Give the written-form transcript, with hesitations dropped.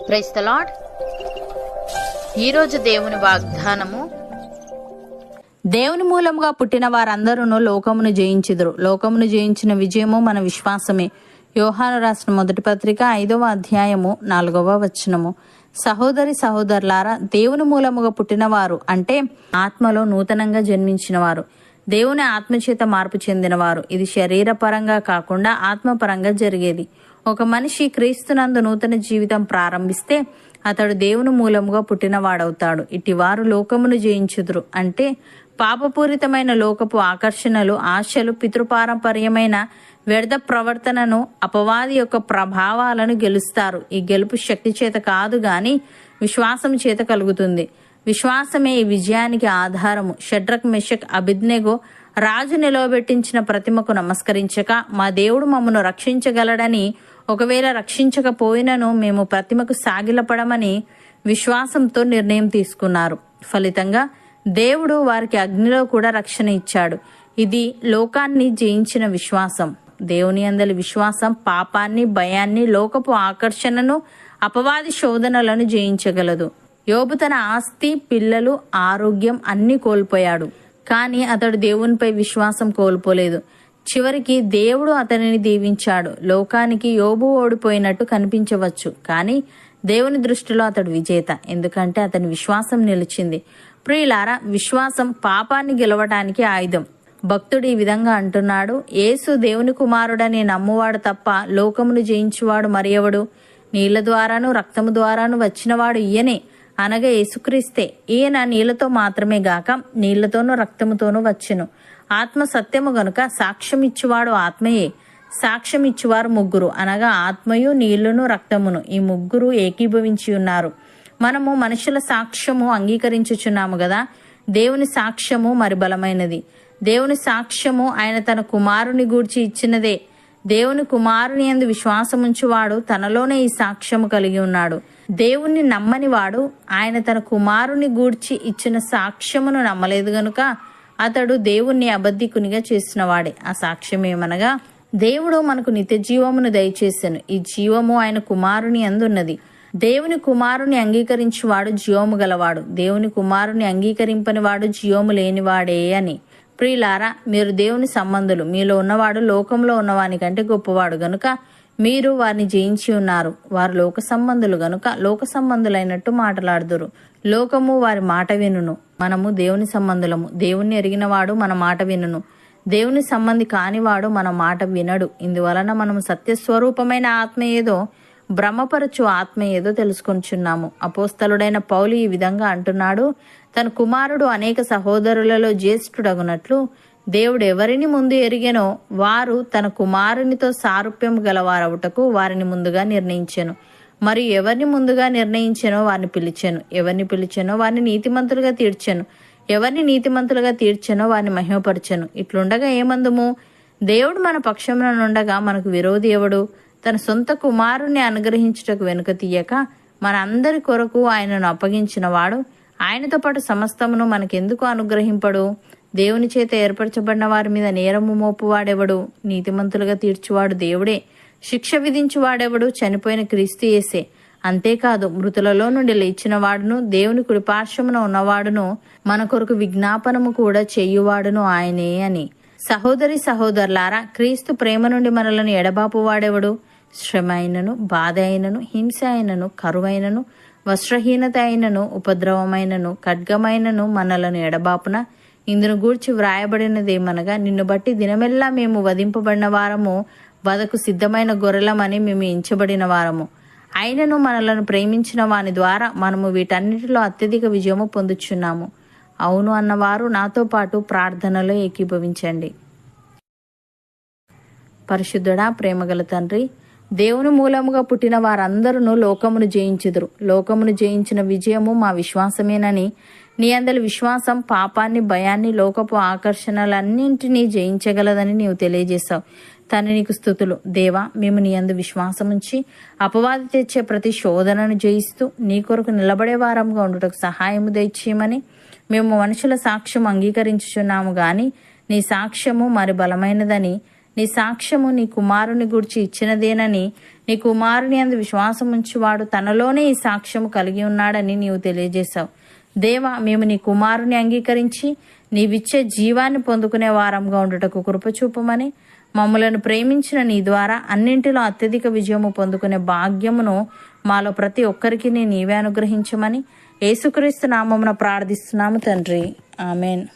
Praise the lord. ఈరోజు దేవుని వాగ్దానము, దేవుని మూలముగా పుట్టిన వారందరూ లోకమును జయించుదురు. లోకమును జయించిన విజయము మన విశ్వాసమే. యోహాను రాసిన మొదటి పత్రిక 5వ అధ్యాయము 4వ వచనము. సహోదరి సహోదరులారా, దేవుని మూలముగా పుట్టినవారు అంటే ఆత్మలో నూతనంగా జన్మించిన వారు, దేవుని ఆత్మచేత మార్పు చెందినవారు. ఇది శరీరపరంగా కాకుండా ఆత్మపరంగా జరిగేది. ఒక మనిషి క్రీస్తునందు నూతన జీవితం ప్రారంభిస్తే అతడు దేవుని మూలముగా పుట్టినవాడవుతాడు. ఇటివారు లోకమును జయించుదురు అంటే పాపపూరితమైన లోకపు ఆకర్షణలు, ఆశలు, పితృపారంపర్యమైన వ్యర్థ ప్రవర్తనను, అపవాది యొక్క ప్రభావాలను గెలుస్తారు. ఈ గెలుపు శక్తి చేత కాదు గాని విశ్వాసం చేత కలుగుతుంది. విశ్వాసమే ఈ విజయానికి ఆధారము. షడ్రక్, మెషక్, అబేద్నెగో రాజు నిలవబెట్టించిన ప్రతిమకు నమస్కరించక మా దేవుడు మమ్మను రక్షించగలడని, ఒకవేళ రక్షించకపోయినను మేము ప్రతిమకు సాగిలపడమని విశ్వాసంతో నిర్ణయం తీసుకున్నారు. ఫలితంగా దేవుడు వారికి అగ్నిలో కూడా రక్షణ ఇచ్చాడు. ఇది లోకాన్ని జయించిన విశ్వాసం. దేవుని అందలి విశ్వాసం పాపాన్ని, భయాన్ని, లోకపు ఆకర్షణను, అపవాది శోధనలను జయించగలదు. యోబు తన ఆస్తి, పిల్లలు, ఆరోగ్యం అన్ని కోల్పోయాడు. కానీ అతడు దేవునిపై విశ్వాసం కోల్పోలేదు. చివరికి దేవుడు అతనిని దీవించాడు. లోకానికి యోబు ఓడిపోయినట్టు కనిపించవచ్చు, కానీ దేవుని దృష్టిలో అతడు విజేత. ఎందుకంటే అతని విశ్వాసం నిలిచింది. ప్రియులారా, విశ్వాసం పాపాన్ని గెలవటానికి ఆయుధం. భక్తుడు ఈ విధంగా అంటున్నాడు: యేసు దేవుని కుమారుడని నమ్మువాడు తప్ప లోకమును జయించువాడు మరి ఎవడు? నీళ్ల ద్వారాను రక్తము ద్వారాను వచ్చినవాడు ఈయనే, అనగా యేసుక్రీస్తే. ఈయన నీళ్లతో మాత్రమే గాక నీళ్లతోనూ రక్తముతోనూ వచ్చెను. ఆత్మ సత్యము గనుక సాక్ష్యం ఇచ్చువాడు ఆత్మయే. సాక్ష్యం ఇచ్చువారు ముగ్గురు, అనగా ఆత్మయు, నీళ్లును, రక్తమును. ఈ ముగ్గురు ఏకీభవించి ఉన్నారు. మనము మనుషుల సాక్ష్యము అంగీకరించుచున్నాము గదా. దేవుని సాక్ష్యము మరి బలమైనది. దేవుని సాక్ష్యము ఆయన తన కుమారుని గూర్చి ఇచ్చినదే. దేవుని కుమారుని యందు విశ్వాసముంచువాడు తనలోనే ఈ సాక్ష్యము కలిగి ఉన్నాడు. దేవుణ్ణి నమ్మని వాడు ఆయన తన కుమారుని గూర్చి ఇచ్చిన సాక్ష్యమును నమ్మలేదు గనుక అతడు దేవుణ్ణి అబద్ధికునిగా చేసినవాడే. ఆ సాక్ష్యం ఏమనగా, దేవుడు మనకు నిత్య జీవమును దయచేసెను. ఈ జీవము ఆయన కుమారుని అందున్నది. దేవుని కుమారుని అంగీకరించువాడు జీవము గలవాడు, దేవుని కుమారుని అంగీకరింపని వాడు జీవము లేనివాడే అని. ప్రియులారా, మీరు దేవుని సంబంధులు. మీలో ఉన్నవాడు లోకంలో ఉన్నవాని కంటే గొప్పవాడు గనుక మీరు వారిని జయించి ఉన్నారు. వారు లోక సంబంధులు గనుక లోక సంబంధులైనట్టు మాట్లాడుదురు. లోకము వారి మాట వినును. మనము దేవుని సంబంధులము. దేవుణ్ణి ఎరిగినవాడు మన మాట వినును. దేవుని సంబంధి కానివాడు మన మాట వినడు. ఇందువలన మనము సత్యస్వరూపమైన ఆత్మ ఏదో, భ్రమపరచు ఆత్మ ఏదో తెలుసుకొనిచున్నాము. అపోస్తలుడైన పౌలు ఈ విధంగా అంటున్నాడు: తన కుమారుడు అనేక సహోదరులలో జ్యేష్ఠుడగునట్లు దేవుడు ఎవరిని ముందు ఎరిగెనో వారు తన కుమారునితో సారూప్యం గలవారవుటకు వారిని ముందుగా నిర్ణయించెను. మరియు ఎవరిని ముందుగా నిర్ణయించెనో వారిని పిలిచెను. ఎవరిని పిలిచెనో వారిని నీతిమంతులుగా తీర్చెను. ఎవరిని నీతిమంతులుగా తీర్చెనో వారిని మహిమపరచెను. ఇట్లుండగా ఏమందుము? దేవుడు మన పక్షమున నుండగా మనకు విరోధి ఎవడు? తన సొంత కుమారుణ్ణి అనుగ్రహించుటకు వెనుక తీయక మన అందరి కొరకు ఆయనను అప్పగించిన వాడు ఆయనతో పాటు సమస్తమును మనకెందుకు అనుగ్రహింపడు? దేవుని చేత ఏర్పరచబడిన వారి మీద నేరము మోపువాడెవడు? నీతిమంతులుగా తీర్చువాడు దేవుడే. శిక్ష విధించువాడెవడు? చనిపోయిన క్రీస్తు యేసే. అంతేకాదు, మృతులలో నుండి లేచిన వాడును, దేవుని కుడిపార్శ్వమున ఉన్నవాడును, మన కొరకు విజ్ఞాపనము కూడా చేయువాడును ఆయనే అని. సహోదరి సహోదరులారా, క్రీస్తు ప్రేమ నుండి మనలను ఎడబాపు వాడెవడు? శ్రమ అయినను, బాధ అయినను, హింస అయినను, కరువైనను, వస్త్రహీనత అయినను, ఉపద్రవమైనను, ఖడ్గమైనను మనలను ఎడబాపున. ఇందును గూర్చి వ్రాయబడినదేమనగా, నిన్ను బట్టి దినమెల్లా మేము వధింపబడిన వారము, వధకు సిద్ధమైన గొర్రెలమని మేము ఎంచబడిన వారము. అయినను మనలను ప్రేమించిన వాని ద్వారా మనము వీటన్నిటిలో అత్యధిక విజయము పొందుచున్నాము. అవును అన్నవారు నాతో పాటు ప్రార్థనలో ఏకీభవించండి. పరిశుద్ధుడా, ప్రేమగల తండ్రి, దేవుని మూలముగా పుట్టిన వారందరూ లోకమును జయించుదురు. లోకమును జయించిన విజయము మా విశ్వాసమేనని, నీ అందరి విశ్వాసం పాపాన్ని, భయాన్ని, లోకపు ఆకర్షణలన్నింటినీ జయించగలదని నీవు తెలియజేశావు. తండ్రి, నీకు స్తుతులు. దేవా, మేము నీ అందు విశ్వాసముంచి అపవాది తెచ్చే ప్రతి శోధనను జయిస్తూ నీ కొరకు నిలబడే వారంగా ఉండుటకు సహాయము దయచేయమని మేము మనుషుల సాక్ష్యం అంగీకరించుచున్నాము గాని నీ సాక్ష్యము మరి బలమైనదని, నీ సాక్ష్యము నీ కుమారుని గురించి ఇచ్చినదేనని, నీ కుమారుని అందు విశ్వాసం ఉంచువాడు తనలోనే ఈ సాక్ష్యము కలిగి ఉన్నాడని నీవు తెలియజేశావు. దేవా, మేము నీ కుమారుని అంగీకరించి నీవిచ్చే జీవాన్ని పొందుకునే వారంగా ఉండుటకు కృప చూపమని, మమ్మలను ప్రేమించిన నీ ద్వారా అన్నింటిలో అత్యధిక విజయము పొందుకునే భాగ్యమును మాలో ప్రతి ఒక్కరికి నీవే అనుగ్రహించమని యేసుక్రీస్తు నామమున ప్రార్థిస్తున్నాము తండ్రి. ఆమెన్.